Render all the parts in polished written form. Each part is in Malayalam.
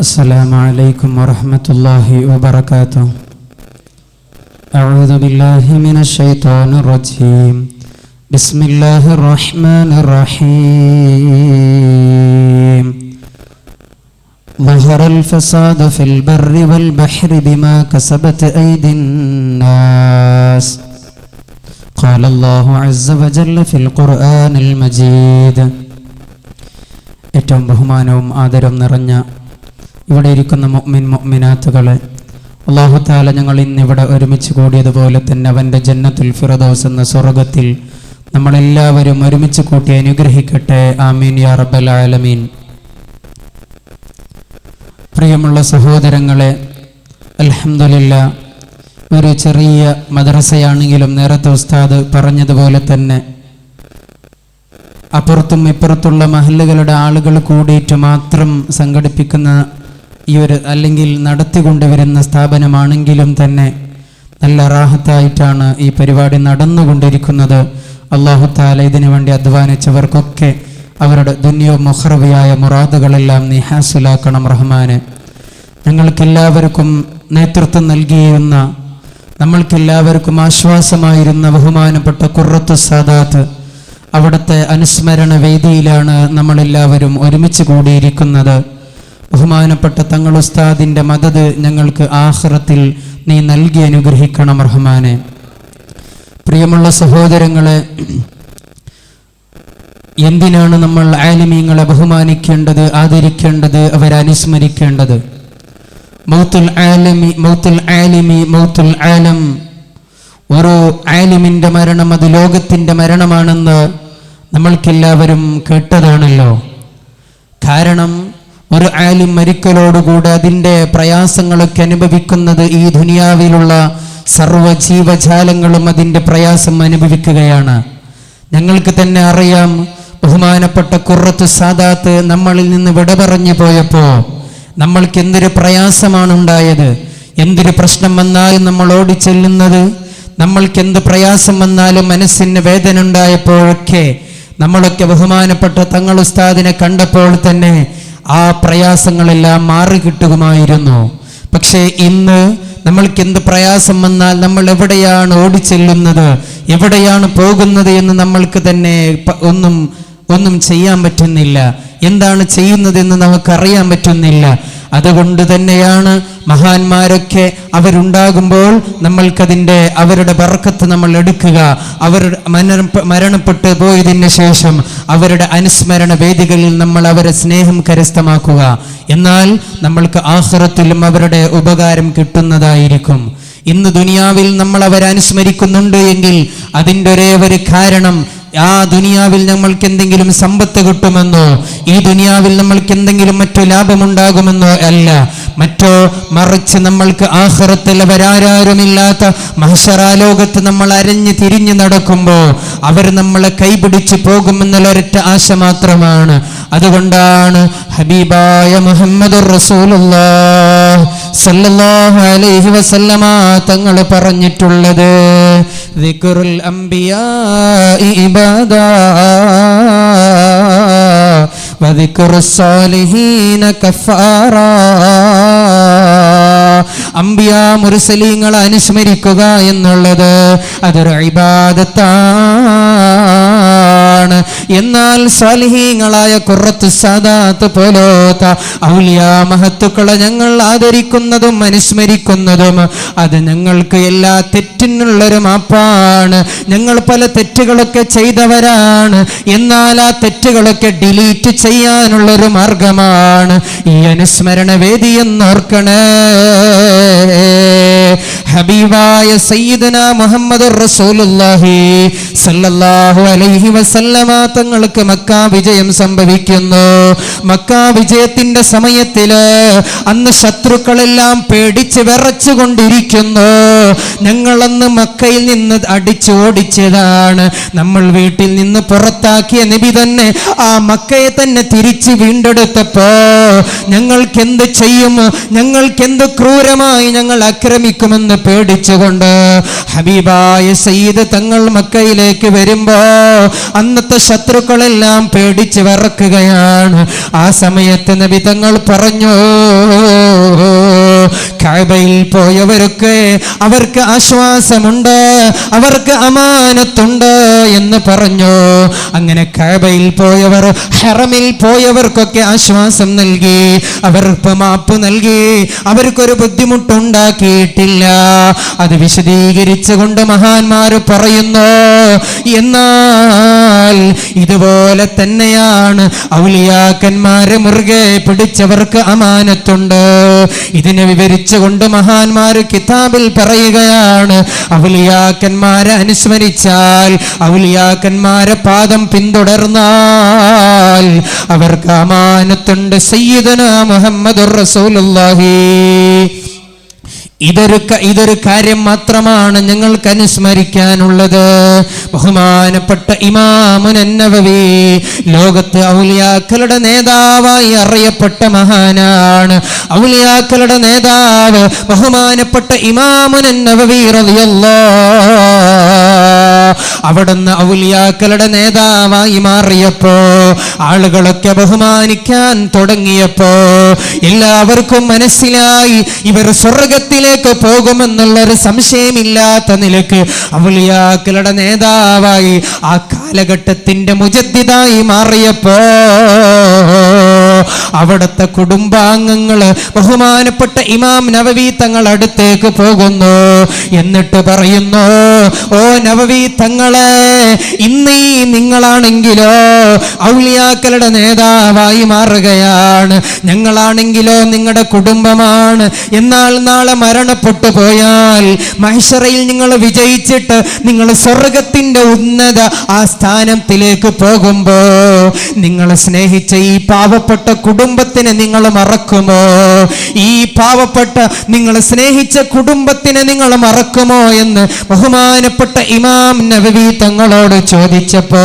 السلام عليكم ورحمة الله وبركاته. أعوذ بالله من الشيطان الرجيم. بسم الله الرحمن الرحيم. ظهر الفساد في البر والبحر بما كسبت أيدي الناس. قال الله عز وجل في القرآن المجيد. ഏറ്റവും ബഹുമാനവും ആദരവും നിറഞ്ഞ ഇവിടെ ഇരിക്കുന്ന മുഅ്മിൻ മുഅ്മിനാത്തുകളെ, അല്ലാഹു തആല ഞങ്ങൾ ഇന്നിവിടെ ഒരുമിച്ച് കൂടിയതുപോലെ തന്നെ അവൻ്റെ ജന്നത്തുൽ ഫിർദൗസ് എന്ന സ്വർഗ്ഗത്തിൽ നമ്മളെല്ലാവരും ഒരുമിച്ച് കൂട്ടി അനുഗ്രഹിക്കട്ടെ. ആമീൻ യാ റബ്ബൽ ആലമീൻ. പ്രിയമുള്ള സഹോദരങ്ങളെ, അൽഹംദുലില്ലാഹ്, ഒരു ചെറിയ മദ്രസയാണെങ്കിലും നേരത്തെ ഉസ്താദ് പറഞ്ഞതുപോലെ തന്നെ അപ്പുറത്തും ഇപ്പുറത്തുള്ള മഹല്ലുകളുടെ ആളുകൾ കൂടിയിട്ട് മാത്രം സംഘടിപ്പിക്കുന്ന ഈ ഒരു അല്ലെങ്കിൽ നടത്തിക്കൊണ്ടുവരുന്ന സ്ഥാപനമാണെങ്കിലും തന്നെ നല്ല റാഹത്തായിട്ടാണ് ഈ പരിപാടി നടന്നുകൊണ്ടിരിക്കുന്നത്. അല്ലാഹു തആല ഇതിനു വേണ്ടി അധ്വാനിച്ചവർക്കൊക്കെ അവരുടെ ദുനിയവും മുഖറവിയായ മുറാദുകളെല്ലാം നീ ഹാസിലാക്കണം റഹ്മാനെ. ഞങ്ങൾക്കെല്ലാവർക്കും നേതൃത്വം നൽകിയിരുന്ന, നമ്മൾക്കെല്ലാവർക്കും ആശ്വാസമായിരുന്ന ബഹുമാനപ്പെട്ട ഖുർറത്തു സാദാത്ത് അവിടുത്തെ അനുസ്മരണ വേദിയിലാണ് നമ്മളെല്ലാവരും ഒരുമിച്ച് കൂടിയിരിക്കുന്നത്. ബഹുമാനപ്പെട്ട തങ്ങൾ ഉസ്താദിൻ്റെ മദദ് ഞങ്ങൾക്ക് ആഖിറത്തിൽ നീ നൽകി അനുഗ്രഹിക്കണം റഹ്മാനെ. പ്രിയമുള്ള സഹോദരങ്ങളെ, എന്തിനാണ് നമ്മൾ ആലിമീങ്ങളെ ബഹുമാനിക്കേണ്ടത്, ആദരിക്കേണ്ടത്, അവരെ അനുസ്മരിക്കേണ്ടത്? മൗത്തുൽ ആലിമി മൗത്തുൽ ആലിമി മൗത്തുൽ ആലം. ഒരു ആലിമിൻ്റെ മരണം അത് ലോകത്തിൻ്റെ മരണമാണെന്ന് നമ്മൾക്കെല്ലാവരും കേട്ടതാണല്ലോ. കാരണം ഒരു ആലിം മരിക്കലോടുകൂടെ അതിൻ്റെ പ്രയാസങ്ങളൊക്കെ അനുഭവിക്കുന്നത് ഈ ദുനിയാവിലുള്ള സർവ്വജീവജാലങ്ങളും അതിൻ്റെ പ്രയാസം അനുഭവിക്കുകയാണ്. ഞങ്ങൾക്ക് തന്നെ അറിയാം, ബഹുമാനപ്പെട്ട ഖുർറത്തു സാദാത്ത് നമ്മളിൽ നിന്ന് വിട പറഞ്ഞു പോയപ്പോൾ നമ്മൾക്ക് എന്തൊരു പ്രയാസമാണ് ഉണ്ടായത്. എന്തൊരു പ്രശ്നം വന്നാലും നമ്മൾ ഓടിച്ചെല്ലുന്നത്, നമ്മൾക്ക് എന്ത് പ്രയാസം വന്നാലും മനസ്സിന് വേദന ഉണ്ടായപ്പോഴൊക്കെ നമ്മളൊക്കെ ബഹുമാനപ്പെട്ട തങ്ങൾ ഉസ്താദിനെ കണ്ടപ്പോൾ തന്നെ ആ പ്രയാസങ്ങളെല്ലാം മാറിക്കിട്ടുമായിരുന്നു. പക്ഷേ ഇന്ന് നമ്മൾക്ക് എന്ത് പ്രയാസം വന്നാൽ നമ്മൾ എവിടെയാണ് ഓടിച്ചെല്ലുന്നത്, എവിടെയാണ് പോകുന്നത് എന്ന് നമ്മൾക്ക് തന്നെ ഒന്നും ചെയ്യാൻ പറ്റുന്നില്ല. എന്താണ് ചെയ്യുന്നതെന്ന് നമുക്കറിയാൻ പറ്റുന്നില്ല. അതുകൊണ്ട് തന്നെയാണ് മഹാന്മാരൊക്കെ അവരുണ്ടാകുമ്പോൾ അവരുടെ ബർക്കത്ത് നമ്മൾ എടുക്കുക. അവരുടെ മരണപ്പെട്ടു പോയതിന് ശേഷം അവരുടെ അനുസ്മരണ വേദികളിൽ നമ്മൾ അവരെ സ്നേഹം കരസ്ഥമാക്കുക. എന്നാൽ നമ്മൾക്ക് ആഖിറത്തിലും അവരുടെ ഉപകാരം കിട്ടുന്നതായിരിക്കും. ഇന്ന് ദുനിയാവിൽ നമ്മൾ അവരെ അനുസ്മരിക്കുന്നുണ്ട് എങ്കിൽ അതിൻ്റെ ഒരേ ഒരു കാരണം, ആ ദുനിയാവിൽ നമ്മൾക്ക് എന്തെങ്കിലും സമ്പത്ത് കിട്ടുമെന്നോ, ഈ ദുനിയാവിൽ നമ്മൾക്ക് എന്തെങ്കിലും മറ്റു ലാഭമുണ്ടാകുമെന്നോ അല്ല, മറിച്ച് നമ്മൾക്ക് ആഖിറത്തിൽ അവരാരുമില്ലാത്ത മഹ്ശറാലോകത്ത് നമ്മൾ അരഞ്ഞു തിരിഞ്ഞു നടക്കുമ്പോൾ അവർ നമ്മളെ കൈപിടിച്ച് പോകുമെന്നുള്ള ഒരൊറ്റ ആശ മാത്രമാണ്. അതുകൊണ്ടാണ് ഹബീബായ മുഹമ്മദുർ റസൂലുള്ളാഹി സ്വല്ലല്ലാഹു അലൈഹി വസല്ലമ തങ്ങൾ പറഞ്ഞിട്ടുള്ളത്, ദിക്റുൽ അംബിയാഇ ഇബാദാ വദിക്റുസ് സാലിഹീന കഫാറാ. അംബിയാ മുർസലീങ്ങളെ അനുസ്മരിക്കുക എന്നുള്ളത് അതൊരു ഇബാദത്താണ്. എന്നാൽ സാലിഹീങ്ങളായ ഖുർറത്തു സാദാത്ത് പോലത്തെ ഔലിയാ മഹത്തുക്കളെ ഞങ്ങൾ ആദരിക്കുന്നതും അനുസ്മരിക്കുന്നതും അത് ഞങ്ങൾക്ക് എല്ലാ തെറ്റിനുള്ളൊരു മാപ്പാണ്. ഞങ്ങൾ പല തെറ്റുകളൊക്കെ ചെയ്തവരാണ്. എന്നാൽ ആ തെറ്റുകളൊക്കെ ഡിലീറ്റ് ചെയ്യാനുള്ളൊരു മാർഗമാണ് ഈ അനുസ്മരണ വേദി എന്നോർക്കണേ. ഹബീബായ സയ്യിദുനാ മുഹമ്മദുർ റസൂലുള്ളാഹി സല്ലല്ലാഹു അലൈഹി വസല്ലമ തങ്ങൾക്ക് മക്ക വിജയം സംഭവിക്കുന്നു. മക്ക വിജയത്തിന്റെ സമയത്തില് അന്ന് ശത്രുക്കളെല്ലാം പേടിച്ച് വിറച്ചുകൊണ്ടിരിക്കുന്നു. ഞങ്ങളന്ന് മക്കയിൽ നിന്ന് അടിച്ചു ഓടിച്ചതാണ്. നമ്മൾ വീട്ടിൽ നിന്ന് പുറത്താക്കിയ നബി തന്നെ ആ മക്കയെ തന്നെ തിരിച്ച് വീണ്ടെടുത്തപ്പോ ഞങ്ങൾക്കെന്ത് ചെയ്യും, ഞങ്ങൾക്കെന്ത് ക്രൂരമായി ഞങ്ങൾ ആക്രമിക്കുമെന്ന് പേടിച്ചുകൊണ്ട് ഹബീബായ സയ്യിദ് തങ്ങൾ മക്കയിലേക്ക് വരുമ്പോ അന്നത്തെ ശത്രുക്കളെല്ലാം പേടിച്ച് വിറക്കുകയാണ്. ആ സമയത്ത് നബി തങ്ങൾ പറഞ്ഞു, കഅബയിൽ പോയവരൊക്കെ അവർക്ക് ആശ്വാസമുണ്ട്, അവർക്ക് അമാനത്തുണ്ട് എന്ന് പറഞ്ഞു. അങ്ങനെ കഅബയിൽ പോയവർ, ഹറമിൽ പോയവർക്കൊക്കെ ആശ്വാസം നൽകി, അവർക്ക് മാപ്പ് നൽകി, അവർക്കൊരു ബുദ്ധിമുട്ടുണ്ടാക്കിയിട്ടില്ല. അത് വിശദീകരിച്ചുകൊണ്ട് മഹാന്മാര് പറയുന്നു, എന്നാൽ ഇതുപോലെ തന്നെയാണ് ഔലിയാക്കന്മാരെ മുറുകെ പിടിച്ചവർക്ക് അമാനത്തുണ്ട്. ഇതിനെ വിവരിച്ചുകൊണ്ട് മഹാന്മാര് കിതാബിൽ പറയുകയാണ്, ഔലിയാക്കന്മാരെ അനുസ്മരിച്ചാൽ, ഔലിയാക്കന്മാരെ പാദം പിന്തുടർന്നാൽ അവർക്ക് അമാനത്തുണ്ട്. സയ്യിദുനാ മുഹമ്മദുർ റസൂലുള്ളാഹി. ഇതൊരു കാര്യം മാത്രമാണ് ഞങ്ങൾക്ക് അനുസ്മരിക്കാനുള്ളത്. ബഹുമാനപ്പെട്ട ഇമാമുൻ നവവി ലോകത്ത് ഔലിയാക്കളുടെ നേതാവായി അറിയപ്പെട്ട മഹാനാണ്. ഔലിയാക്കളുടെ നേതാവ് ബഹുമാനപ്പെട്ട ഇമാമുൻ നവവി റളിയല്ലാഹു അവിടുന്ന് ഔലിയാക്കളുടെ നേതാവായി മാറിയപ്പോ, ആളുകളൊക്കെ ബഹുമാനിക്കാൻ തുടങ്ങിയപ്പോ എല്ലാവർക്കും മനസ്സിലായി ഇവർ സ്വർഗത്തിലേക്ക് പോകുമെന്നുള്ളൊരു സംശയമില്ലാത്ത നിലക്ക് ഔലിയാക്കളുടെ നേതാവായി ആ കാലഘട്ടത്തിന്റെ മുജദ്ദിദായി മാറിയപ്പോ അവിടുത്തെ കുടുംബാംഗങ്ങള് ബഹുമാനപ്പെട്ട ഇമാം നവവി തങ്ങൾ അടുത്തേക്ക് പോകുന്നു. എന്നിട്ട് പറയുന്നു, ഓ നവവി തങ്ങളെ, ഇന്ന് നിങ്ങളാണെങ്കിലോ ഔലിയാക്കളുടെ നേതാവായി മാറുകയാണ്, ഞങ്ങളാണെങ്കിലോ നിങ്ങളുടെ കുടുംബമാണ്. എന്നാൽ നാളെ മരണപ്പെട്ടു പോയാൽ മഹ്ശറയിൽ നിങ്ങൾ വിജയിച്ചിട്ട് നിങ്ങൾ സ്വർഗത്തിന്റെ ഉന്നത ആ സ്ഥാനത്തിലേക്ക് പോകുമ്പോ നിങ്ങൾ സ്നേഹിച്ച ഈ പാവപ്പെട്ട കുടുംബത്തിനെ നിങ്ങൾ മറക്കുമോ? ഈ പാവപ്പെട്ട നിങ്ങൾ സ്നേഹിച്ച കുടുംബത്തിനെ നിങ്ങൾ മറക്കുമോ എന്ന് ബഹുമാനപ്പെട്ട ഇമാം നവവി തങ്ങളോട് ചോദിച്ചപ്പോ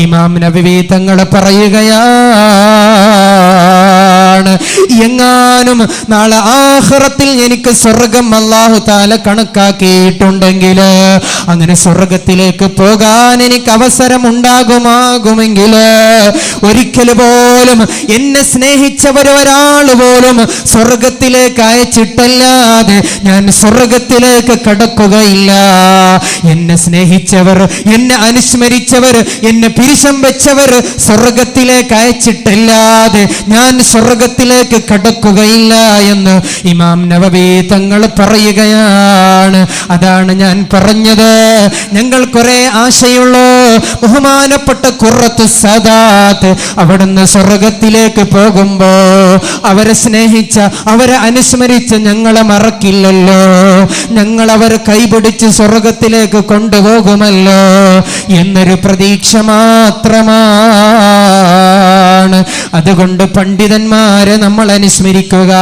ഇമാം നവവി തങ്ങൾ പറയുകയാണ്, എങ്ങാനും നാളെ ആഖിറത്തിൽ എനിക്ക് സ്വർഗം അല്ലാഹു തആല കണക്കാക്കിയിട്ടുണ്ടെങ്കിൽ, അങ്ങനെ സ്വർഗത്തിലേക്ക് പോകാൻ എനിക്ക് അവസരം ഉണ്ടാകുമെങ്കിൽ, ഒരിക്കൽ പോലും എന്നെ സ്നേഹിച്ചവർ ഒരാൾ പോലും സ്വർഗത്തിലേക്ക് അയച്ചിട്ടല്ലാതെ ഞാൻ സ്വർഗത്തിലേക്ക് കടക്കുകയില്ല. എന്നെ സ്നേഹിച്ചവർ, എന്നെ അനുസ്മരിച്ചവർ, എന്നെ പിരിശം വെച്ചവർ സ്വർഗത്തിലേക്ക് അയച്ചിട്ടല്ലാതെ ഞാൻ സ്വർഗത്തിലേക്ക് കടക്കുകയില്ല എന്ന് ഇമാം നവവി തങ്ങൾ പറയുകയാണ്. അതാണ് ഞാൻ പറഞ്ഞത്, ഞങ്ങൾ കുറെ ആശയുള്ളൂ. ബഹുമാനപ്പെട്ട ഖുറത്തു സദാത്ത് അവിടുന്ന് സ്വർഗത്തിലേക്ക് പോകുമ്പോ അവരെ സ്നേഹിച്ച, അവരെ അനുസ്മരിച്ച ഞങ്ങളെ മറക്കില്ലല്ലോ, ഞങ്ങൾ അവരെ കൈപിടിച്ച് സ്വർഗത്തിലേക്ക് കൊണ്ടുപോകുമല്ലോ എന്നൊരു പ്രതീക്ഷ മാത്രമാണ്. അതുകൊണ്ട് പണ്ഡിതന്മാരെ നമ്മൾ അനുസ്മരിക്കുക,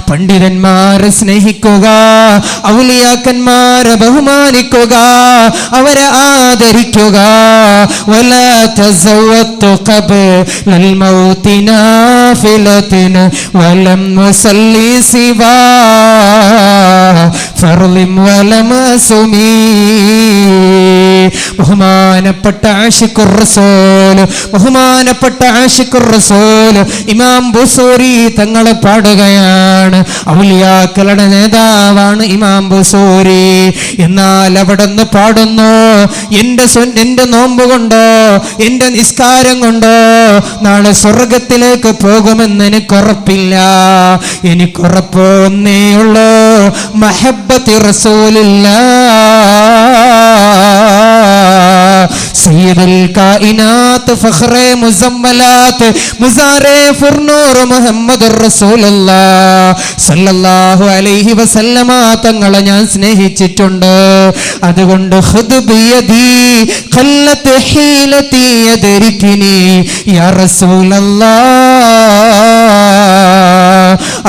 പണ്ഡിതന്മാരെ സ്നേഹിക്കുക, ഔലിയാക്കന്മാരെ ബഹുമാനിക്കുക, അവരെ ആദരിക്കുക. വലാ തസവ്വത്തു ഖബ്ലൽ മൗതി നാഫിലതൻ വലം വസല്ലി സിവാ ഫർളിം വലം സുമീ. ബഹുമാനപ്പെട്ട ആശിഖുർ റസൂൽ, ബഹുമാനപ്പെട്ട ആശിഖുർ റസൂൽ ഇമാം ബുസൂരി തങ്ങൾ പാടുകയാണ്. ഔലിയാക്കളുടെ നേതാവാണ് ഇമാം ബുസൂരി. എന്നാൽ അവിടുന്ന് പാടുന്നു, എന്റെ നോമ്പ് കൊണ്ടോ എന്റെ നിസ്കാരം കൊണ്ടോ നാളെ സ്വർഗത്തിലേക്ക് പോകുമെന്ന് എനിക്കുറപ്പില്ല. എനിക്കുറപ്പ് ഒന്നേ ഉള്ളൂ, മഹബ്ബത്തി റസൂലില്ലാഹ് സയ്യിദുൽ കായിനാത്ത് ഫഖ്റെ മുസമ്മലാത്ത് മുസാറെ ഫുർനൂർ മുഹമ്മദുർ റസൂലുള്ളാഹ് സല്ലല്ലാഹു അലൈഹി വസല്ലമ തങ്ങളെ ഞാൻ സ്നേഹിച്ചിട്ടുണ്ട്. അതുകൊണ്ട് ഖുദ് ബിയദി ഖല്ലത്ത് ഹീലതി യദ്രിക്നി യാ റസൂലല്ലാഹ്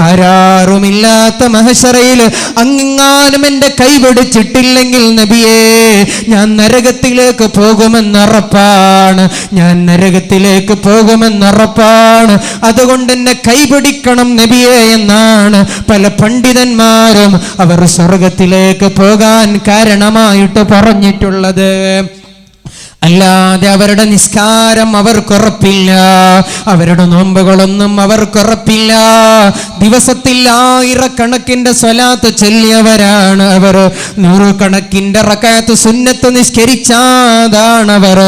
ആരാറുമില്ലാത്ത മഹശറയിൽ അങ്ങെങ്ങാനും എന്റെ കൈ പിടിച്ചിട്ടില്ലെങ്കിൽ നബിയേ, ഞാൻ നരകത്തിലേക്ക് പോകുമെന്നുറപ്പാണ്, ഞാൻ നരകത്തിലേക്ക് പോകുമെന്നുറപ്പാണ്. അതുകൊണ്ട് എന്നെ കൈപിടിക്കണം നബിയേ എന്നാണ് പല പണ്ഡിതന്മാരും അവർ സ്വർഗത്തിലേക്ക് പോകാൻ കാരണമായിട്ട് പറഞ്ഞിട്ടുള്ളത്. അല്ലാതെ അവരുടെ നിസ്കാരം അവർക്കുറപ്പില്ല, അവരുടെ നോമ്പുകളൊന്നും അവർക്കുറപ്പില്ല. ദിവസത്തിൽ ആയിരക്കണക്കിന്റെ സ്വലാത്ത് ചൊല്ലിയവരാണ് അവർ, നൂറുകണക്കിന്റെ റകഅത്ത് സുന്നത്ത് നിസ്കരിച്ചതാണവർ,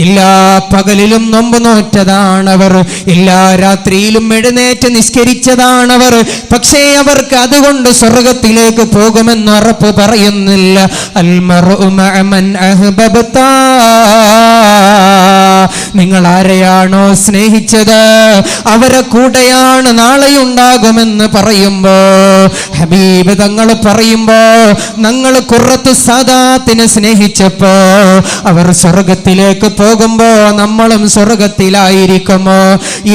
എല്ലാ പകലിലും നോമ്പ് നോറ്റതാണവർ, എല്ലാ രാത്രിയിലും എഴുന്നേറ്റ് നിസ്കരിച്ചതാണവർ. പക്ഷേ അവർക്ക് അതുകൊണ്ട് സ്വർഗത്തിലേക്ക് പോകുമെന്ന് ഉറപ്പ് പറയുന്നില്ല. അൽമർഉ മഅ മൻ അഹ്ബബ്ത, നിങ്ങൾ ആരെയാണോ സ്നേഹിച്ചത് അവരെ കൂടെയാണ് നാളെയുണ്ടാകുമെന്ന് പറയുമ്പോ, ഹബീബ് തങ്ങൾ പറയുമ്പോ, ഞങ്ങൾ ഖുറത്തു സാദാത്തിനെ സ്നേഹിച്ചപ്പോ അവർ സ്വർഗത്തിലേക്ക് പോകുമ്പോ നമ്മളും സ്വർഗത്തിലായിരിക്കുമോ?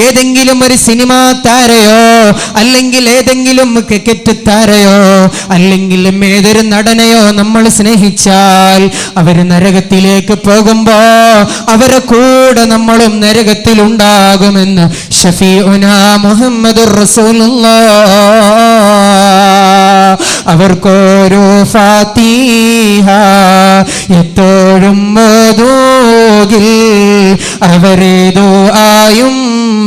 ഏതെങ്കിലും ഒരു സിനിമാ താരയോ അല്ലെങ്കിൽ ഏതെങ്കിലും ക്രിക്കറ്റ് താരയോ അല്ലെങ്കിൽ ഏതൊരു നടനെയോ നമ്മൾ സ്നേഹിച്ചാൽ അവർ നരകത്തിലേക്ക് പോകുമ്പോ അവരെ കൂടെ നമ്മളും നരകത്തിലുണ്ടാകുമെന്ന് ഷഫീഉനാ മുഹമ്മദുർ റസൂലുള്ളാഹ്. അവർക്കൊരു ഫാത്തിഹ എത്തോഴും ഓതൂകിൽ അവരെ ദുആയും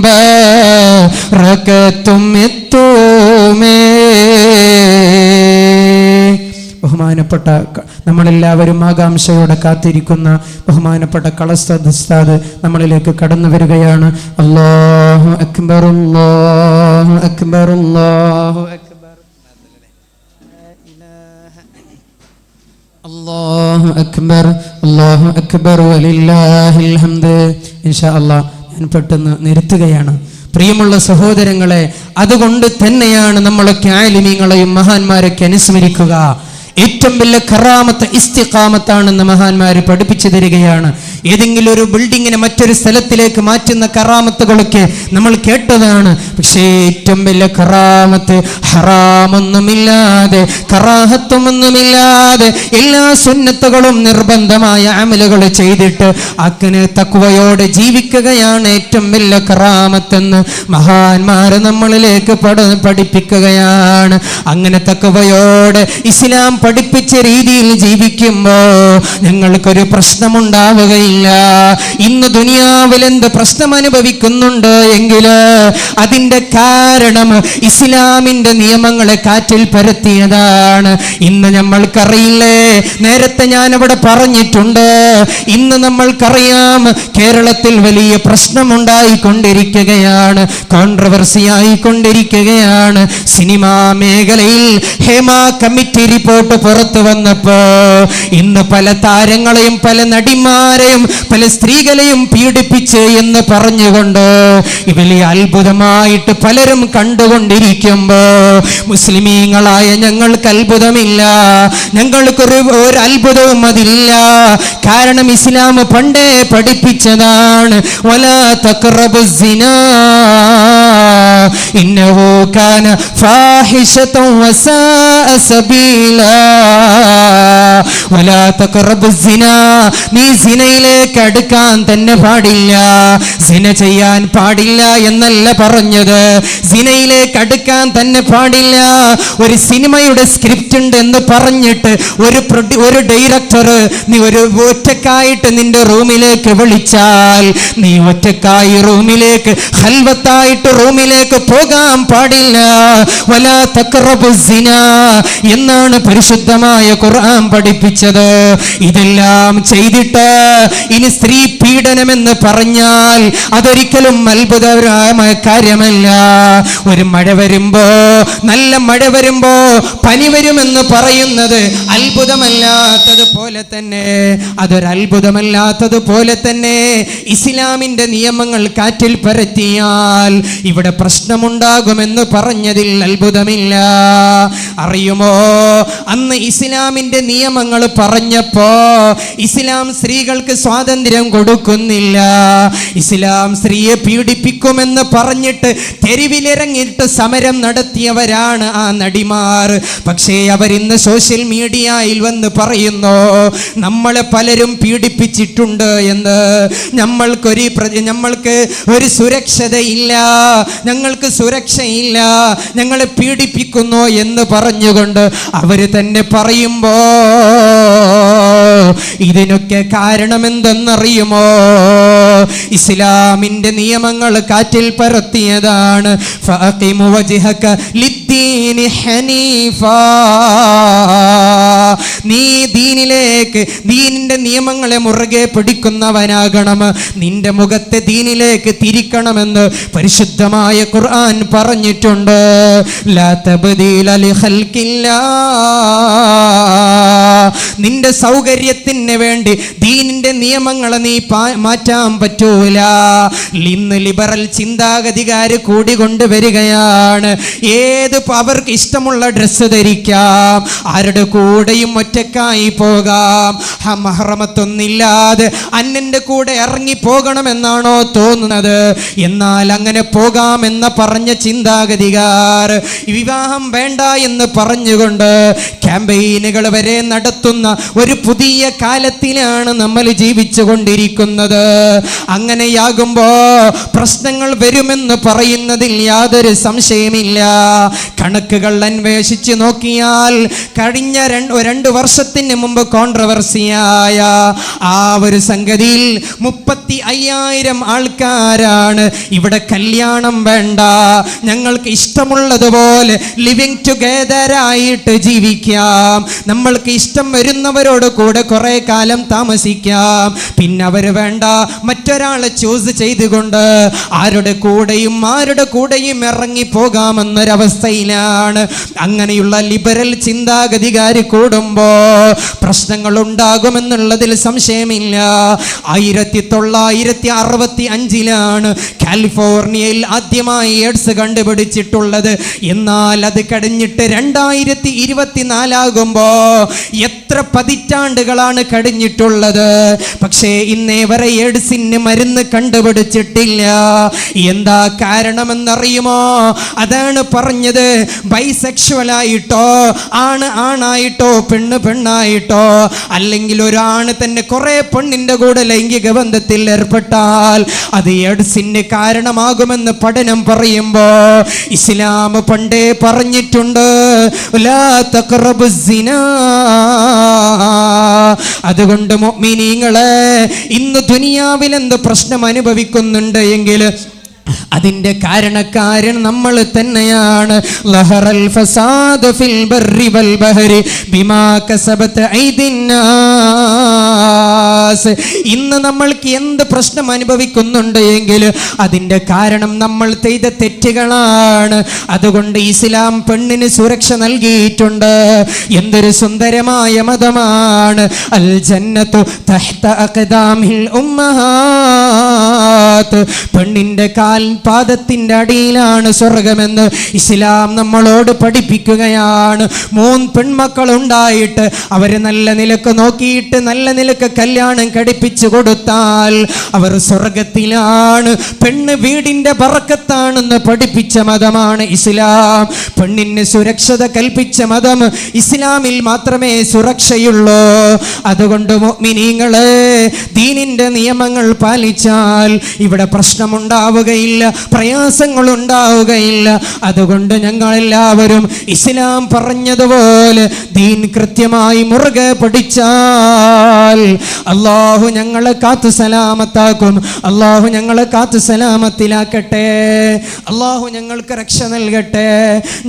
ബറകത്തും എത്തുമേ. ബഹുമാനപ്പെട്ട നമ്മളെല്ലാവരും ആകാംക്ഷയോടെ കാത്തിരിക്കുന്ന ബഹുമാനപ്പെട്ട കളസ്താദ് ഉസ്താദ് നമ്മളിലേക്ക് കടന്നു വരികയാണ്. അല്ലാഹു അക്ബർ, അല്ലാഹു അക്ബർ, അല്ലാഹു അക്ബർ, അല്ലാഹു അക്ബർ, അല്ലാഹു അക്ബർ വലില്ലാഹിൽ ഹംദ്. ഇൻഷാ അല്ലാഹ് ഞാൻ പെട്ടെന്ന് നിർത്തുകയാണ്. പ്രിയമുള്ള സഹോദരങ്ങളെ, അതുകൊണ്ട് തന്നെയാണ് നമ്മളൊക്കെ ആലിമീങ്ങളെയും മഹാന്മാരൊക്കെ അനുസ്മരിക്കുക. ഏറ്റവും വലിയ കറാമത്ത് ഇസ്തിഖാമത്താണെന്ന് മഹാന്മാർ പഠിപ്പിച്ചു തരികയാണ്. ഏതെങ്കിലും ഒരു ബിൽഡിങ്ങിനെ മറ്റൊരു സ്ഥലത്തിലേക്ക് മാറ്റുന്ന കറാമത്തുകളൊക്കെ നമ്മൾ കേട്ടതാണ്. പക്ഷേ ഏറ്റവും വലിയ കറാമത്ത് ഹറാമൊന്നുമില്ലാതെ കറാഹത്വമൊന്നുമില്ലാതെ എല്ലാ സുന്നത്തുകളും നിർബന്ധമായ അമലുകൾ ചെയ്തിട്ട് അങ്ങനെ തഖ്വയോടെ ജീവിക്കുകയാണ് ഏറ്റവും വലിയ കറാമത്തെന്ന് മഹാന്മാര് നമ്മളിലേക്ക് പഠിപ്പിക്കുകയാണ്. അങ്ങനെ തഖ്വയോടെ ഇസ്ലാം പഠിപ്പിച്ച രീതിയിൽ ജീവിക്കുമ്പോ ഞങ്ങൾക്കൊരു പ്രശ്നമുണ്ടാവുകയില്ല. ഇന്ന് ദുനിയാവിൽ എന്ത് പ്രശ്നം അനുഭവിക്കുന്നുണ്ട് എങ്കിൽ അതിന്റെ കാരണം ഇസ്ലാമിന്റെ നിയമങ്ങളെ കാറ്റിൽ പരത്തിയതാണ്. ഇന്ന് നമ്മൾക്കറിയില്ലേ, നേരത്തെ ഞാൻ അവിടെ പറഞ്ഞിട്ടുണ്ട്, ഇന്ന് നമ്മൾക്കറിയാം കേരളത്തിൽ വലിയ പ്രശ്നമുണ്ടായിക്കൊണ്ടിരിക്കുകയാണ്, കോൺട്രവേഴ്സി ആയിക്കൊണ്ടിരിക്കുകയാണ്. സിനിമാ മേഖലയിൽ ഹേമ കമ്മിറ്റി റിപ്പോർട്ട് പുറത്തു വന്നപ്പോ ഇന്ന് പല താരങ്ങളെയും പല നടിമാരെയും പല സ്ത്രീകളെയും പീഡിപ്പിച്ച് എന്ന് പറഞ്ഞുകൊണ്ട് വലിയ അത്ഭുതമായിട്ട് പലരും കണ്ടുകൊണ്ടിരിക്കുമ്പോ മുസ്ലിമീങ്ങളായ ഞങ്ങൾക്ക് അത്ഭുതമില്ല, ഞങ്ങൾക്കൊരു അത്ഭുതവും അതില്ല. കാരണം ഇസ്ലാം പണ്ടേ പഠിപ്പിച്ചതാണ്, വലാ തഖറബുസ് സിനാ ഇന്നഹു കാന ഫാഹിശതൻ വസാഅ സബീലാ. വലാ തഖറബുസ് സിനാ, നീ സിനയിലേക്ക് അടുക്കാൻ തന്നെ പാടില്ല, സിന ചെയ്യാൻ പാടില്ല എന്നല്ല പറഞ്ഞത്, സിനയിലേക്ക് അടുക്കാൻ തന്നെ പാടില്ല. ഒരു സിനിമയുടെ സ്ക്രിപ്റ്റ് ഉണ്ട് എന്ന് പറഞ്ഞിട്ട് ഒരു ഡയറക്ടർ നീ ഒരു ഒറ്റക്കായിട്ട് നിന്റെ റൂമിലേക്ക് വിളിച്ചാൽ നീ ഒറ്റക്കായി റൂമിലേക്ക് ഖൽവത്തായിട്ട് റൂമിലേക്ക് പോകാൻ പാടില്ല. വലാ തഖറബുസ് സിനാ എന്നാണ് പരിശുദ്ധമായ ഖുർആൻ പഠിപ്പിച്ചത്. ഇതെല്ലാം ചെയ്തിട്ട് ഇനി സ്ത്രീ പീഡനമെന്ന് പറഞ്ഞാൽ അതൊരിക്കലും അത്ഭുതകരമായ കാര്യമല്ല. ഒരു മഴ വരുമ്പോ നല്ല മഴ വരുമ്പോ പനി വരുമെന്ന് പറയുന്നത് അത്ഭുതമല്ലാത്തതുപോലെ തന്നെ, അതൊരത്ഭുതമല്ലാത്തതുപോലെ തന്നെ ഇസ്ലാമിന്റെ നിയമങ്ങൾ കാറ്റിൽ പരത്തിയാൽ ഇവിടെ പ്രശ്നമുണ്ടാകുമെന്ന് പറഞ്ഞതിൽ അത്ഭുതമില്ല. അറിയുമോ, അന്ന് ഇസ്ലാമിന്റെ നിയമങ്ങൾ പറഞ്ഞപ്പോ ഇസ്ലാം സ്ത്രീകൾക്ക് സ്വാതന്ത്ര്യം കൊടുക്കുന്നില്ല. ഇസ്ലാം സ്ത്രീയെ പീഡിപ്പിക്കുമെന്ന് പറഞ്ഞിട്ട് തെരുവിലിറങ്ങിയിട്ട് സമരം നടത്തിയവരാണ് ആ നടിമാർ. പക്ഷേ അവരിന്ന് സോഷ്യൽ മീഡിയയിൽ വന്ന് പറയുന്നു നമ്മളെ പലരും പീഡിപ്പിച്ചിട്ടുണ്ട് എന്ന്. ഞങ്ങൾക്ക് ഒരു സുരക്ഷതയില്ല, ഞങ്ങൾക്ക് സുരക്ഷയില്ല, ഞങ്ങളെ പീഡിപ്പിക്കുന്നു എന്ന് പറഞ്ഞുകൊണ്ട് അവര് തന്നെ പറയുമ്പോ ഇതിനൊക്കെ കാരണമെന്തെന്നറിയുമോ? ഇസ്ലാമിന്റെ നിയമങ്ങൾ കാറ്റിൽ പരത്തിയതാണ്. ഫഅഖിമു വജ്ഹക ലിദ്ദീനി ഹനീഫാ. നീ ദീനിലേക്ക്, ദീനിന്റെ നിയമങ്ങളെ മുറുകെ പിടിക്കുന്നവനാകണം, നിന്റെ മുഖത്തെ ദീനിലേക്ക് തിരിക്കണമെന്ന് പരിശുദ്ധമായ ഖുർആൻ പറഞ്ഞിട്ടുണ്ട്. ലാ തബ്ദീല ലിഖൽഖില്ലാ. നിന്റെ സൗകര്യത്തിന് വേണ്ടി ദീനിന്റെ നിയമങ്ങളെ നീ മാറ്റാൻ പറ്റൂല. ഇന്ന് ലിബറൽ ചിന്താഗതിക്കാര് കൂടിക്കൊണ്ടുവരികയാണ്. അവർക്ക് ഇഷ്ടമുള്ള ഡ്രസ്സ് ധരിക്കാം, ആരുടെ കൂടെയും ഒറ്റക്കായി പോകാം, മഹ്റമത്തൊന്നില്ലാതെ അന്യന്റെ കൂടെ ഇറങ്ങി പോകണമെന്നാണോ തോന്നുന്നത്? എന്നാൽ അങ്ങനെ പോകാമെന്ന് പറഞ്ഞ ചിന്താഗതികാർ വിവാഹം വേണ്ട എന്ന് പറഞ്ഞുകൊണ്ട് ക്യാമ്പയിനുകൾ വരെ നടത്തുന്ന ഒരു പുതിയ കാലത്തിലാണ് നമ്മൾ ജീവിച്ചു കൊണ്ടിരിക്കുന്നത്. അങ്ങനെയാകുമ്പോ പ്രശ്നങ്ങൾ വരുമെന്ന് പറയുന്നതിൽ യാതൊരു സംശയമില്ല. കണക്കുകൾ അന്വേഷിച്ച് നോക്കിയാൽ കഴിഞ്ഞ 2 വർഷത്തിന് മുമ്പ് കോൺട്രവേഴ്സിയായ ആ ഒരു സംഗതിയിൽ 35,000 ആൾക്കാരാണ് ഇവിടെ കല്യാണം വേണ്ട, ഞങ്ങൾക്ക് ഇഷ്ടമുള്ളതുപോലെ ലിവിങ് ടുഗദറായിട്ട് ജീവിക്കാം, നമ്മൾക്ക് ഇഷ്ടം വരുന്നവരോട് കൂടെ കുറെ കാലം താമസിക്കാം, പിന്നെ അവര് വേണ്ട മറ്റൊരാളെ ചൂസ് ചെയ്തുകൊണ്ട് ആരുടെ കൂടെയും ഇറങ്ങി പോകാമെന്നൊരവസ്ഥയിലാണ്. അങ്ങനെയുള്ള ലിബറൽ ചിന്താഗതികാര് കൂടുമ്പോ പ്രശ്നങ്ങൾ ഉണ്ടാകുമെന്നുള്ളതിൽ സംശയമില്ല. 1965 കാലിഫോർണിയയിൽ ആദ്യമായി എയ്ഡ്സ് കണ്ടുപിടിച്ചിട്ടുള്ളത്. എന്നാൽ അത് കഴിഞ്ഞിട്ട് 2024 ആകുമ്പോ എത്ര പതിറ്റാണ്ടുകളാണ് കഴിഞ്ഞിട്ടുള്ളത്. പക്ഷേ ഇന്നേ വരെ എയ്ഡ്സിന് മരുന്ന് കണ്ടുപിടിച്ചിട്ടില്ല. എന്താ കാരണമെന്നറിയുമോ? അതാണ് പറഞ്ഞത്, ബൈസെക്ഷുവലായിട്ടോ ആണായിട്ടോ പെണ്ണായിട്ടോ അല്ലെങ്കിൽ ഒരാണ് തന്നെ കുറെ പെണ്ണിന്റെ കൂടെ ലൈംഗിക ബന്ധത്തിൽ ഏർപ്പെട്ടാൽ അത് എയ്ഡ്സിന് കാരണമാകുമെന്ന് പഠനം പറയുമ്പോ ഇസ്ലാം പണ്ടേ പറഞ്ഞിട്ടുണ്ട്, ലാ തഖറബു സിനാ. അതുകൊണ്ട് മുഅ്മിനീങ്ങളെ, ഇന്ന് ദുനിയാവിൽ എന്ത് പ്രശ്നം അനുഭവിക്കുന്നുണ്ട് എങ്കിൽ അതിന്റെ കാരണക്കാരൻ നമ്മൾ തന്നെയാണ്. ലഹറൽ ഫസാദു ഫിൽ ബർരി വൽ ബഹരി ബിമാ കസബത് ഐദിന്നാസ്. ഇന്ന് നമ്മൾക്ക് എന്ത് പ്രശ്നം അനുഭവിക്കുന്നുണ്ട് എങ്കിൽ അതിന്റെ കാരണം നമ്മൾ ചെയ്ത തെറ്റുകളാണ്. അതുകൊണ്ട് ഇസ്ലാം പെണ്ണിന് സുരക്ഷ നൽകിയിട്ടുണ്ട്. എന്തൊരു സുന്ദരമായ മതമാണ്. അൽ ജന്നത്തു തഹ്ത അഖ്ദാമിൽ ഉമ്മഹാത്ത്. പെണ്ണിന്റെ പാദത്തിന്റെ അടിയിലാണ് സ്വർഗമെന്ന് ഇസ്ലാം നമ്മളോട് പഠിപ്പിക്കുകയാണ്. 3 പെൺമക്കൾ ഉണ്ടായിട്ട് അവര് നല്ല നിലക്ക് നോക്കിയിട്ട് നല്ല നിലക്ക് കല്യാണം കഴിപ്പിച്ചു കൊടുത്താൽ അവർ സ്വർഗത്തിലാണ്. പെണ്ണ് വീടിന്റെ ബറക്കത്താണെന്ന് പഠിപ്പിച്ച മതമാണ് ഇസ്ലാം. പെണ്ണിന് സുരക്ഷത കൽപ്പിച്ച മതം ഇസ്ലാമിൽ മാത്രമേ സുരക്ഷയുള്ളൂ. അതുകൊണ്ട് മുഅ്മിനീങ്ങളെ, ദീനിന്റെ നിയമങ്ങൾ പാലിച്ചാൽ ഇവിടെ പ്രശ്നമുണ്ടാവുകയില്ല, പ്രയാസങ്ങൾ ഉണ്ടാവുകയില്ല. അതുകൊണ്ട് ഞങ്ങളെല്ലാവരും ഇസ്ലാം പറഞ്ഞതുപോലെ ദീൻ കൃത്യമായി മുറുകെ പഠിച്ചാൽ അല്ലാഹു ഞങ്ങളെ കാത്തു സലാമത്താക്കും. അല്ലാഹു ഞങ്ങളെ കാത്തു സലാമത്തിലാക്കട്ടെ. അല്ലാഹു ഞങ്ങൾക്ക് രക്ഷ നൽകട്ടെ.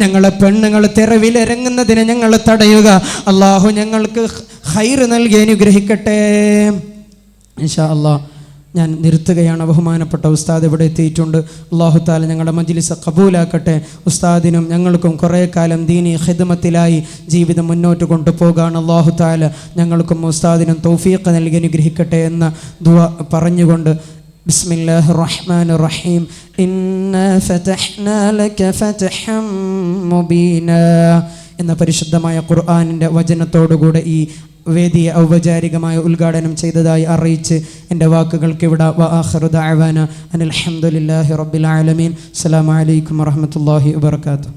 ഞങ്ങളെ പെണ്ണുങ്ങൾ തെരുവിലിറങ്ങുന്നതിനെ ഞങ്ങൾ തടയുക. അല്ലാഹു ഞങ്ങൾക്ക് ഖൈർ നൽകി അനുഗ്രഹിക്കട്ടെ. ഇൻഷാ അല്ലാഹ് ഞാൻ നിർത്തുകയാണ്. ബഹുമാനപ്പെട്ട ഉസ്താദ് ഇവിടെ എത്തിയിട്ടുണ്ട്. അല്ലാഹു തആല ഞങ്ങളുടെ മജ്ലിസ് കബൂലാക്കട്ടെ. ഉസ്താദിനും ഞങ്ങൾക്കും കുറേ കാലം ദീനി ഖിദ്മത്തിലായി ജീവിതം മുന്നോട്ട് കൊണ്ടുപോകാൻ അല്ലാഹു തആല ഞങ്ങൾക്കും ഉസ്താദിനും തൗഫീഖ് നൽകി അനുഗ്രഹിക്കട്ടെ എന്ന ദുആ പറഞ്ഞുകൊണ്ട് ബിസ്മില്ലാഹിർ റഹ്മാനിർ റഹീം ഇന്നാ ഫതഹ്നാ ലക ഫതഹൻ മുബീനാ എന്ന പരിശുദ്ധമായ ഖുർആനിൻ്റെ വചനത്തോടുകൂടെ ഈ വേദിയെ ഔപചാരികമായ ഉദ്ഘാടനം ചെയ്തതായി അറിയിച്ച് എൻ്റെ വാക്കുകൾക്ക് ഇവിടെ വആഖിറു ദഅവാന അനിൽ ഹംദുലില്ലാഹി റബ്ബിൽ ആലമീൻ. അസ്സലാമു അലൈക്കും വറഹ്മത്തുള്ളാഹി വബറകാതുഹു.